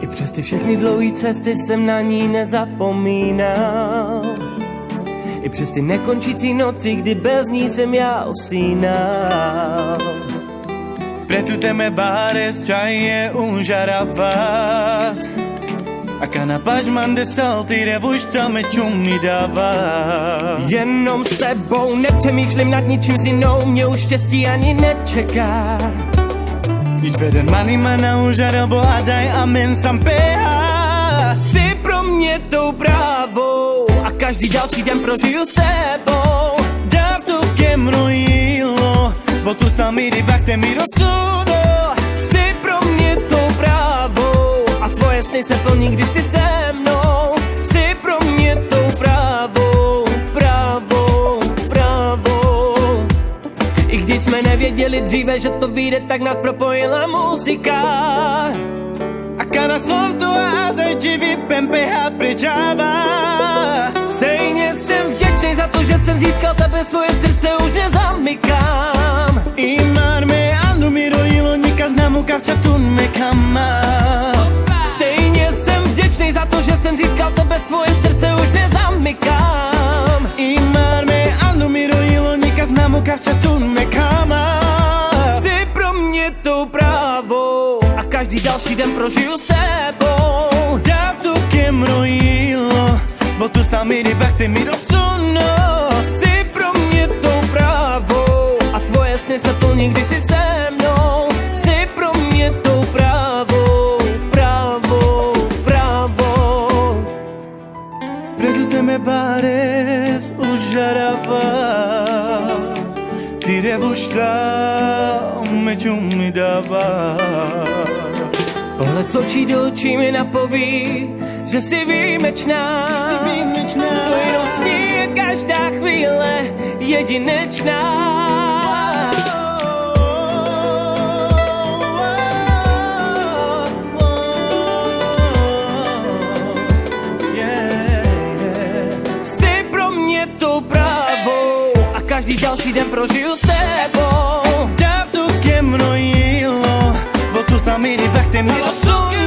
I přes ty všechny dlouhé cesty jsem na ní nezapomínal. I přes ty nekončící noci, kdy bez ní jsem já usínal. Preto te me bares čaje unžaravas. A kana paz mande salty revušta me čumi dává. Jenom s tebou nepřemýšlím nad ničím s jinou, mě už štěstí ani nečeká. Nič veden mani mana unžarabo a daj amen sam peha. Jsi pro mě tou právou a každý další den prožiju s tebou. Dám tu ke mrojilo, bo tu sami rybak te mi rozsudo. Jsi pro mě tou právou a tvoje sny se plní, když jsi se mnou. Jsi pro mě tou právou, právou, právou. I když jsme nevěděli dříve, že to vyjde, tak nás propojila muzika. A kana som tu a daj ti vypem peha prečáva. Stejně jsem vděčný za to, že jsem získal tebe, svoje srdce už nezamykám. Imar me andu mi rojilo, nikaz namu kavčatun me kama. Stejně jsem vděčný za to, že jsem získal tebe, svoje srdce už nezamykám. Imar me andu mi rojilo, nikaz namu kavčatun me kama. Jsi pro mě tou právou a každý další den prožiju s tebou. Dáv tu ke mrojilo, bo tu sami rybak te mi rozsuno. Jsi pro mě tou právou a tvoje sny se plní, když jsi se mnou. Jsi pro mě tou právou, právou, právou. Preto te me bares unžaravas. Ty revušta me čumi dává. Pohled z očí do očí mi napoví, že jsi výjimečná. To jenom sní je každá chvíle jedinečná. Jsi pro mě tou právou a každý další den prožiju s tebou. Dáv tu ke mrojilo, bo tu sami rybak te mi rozsuno.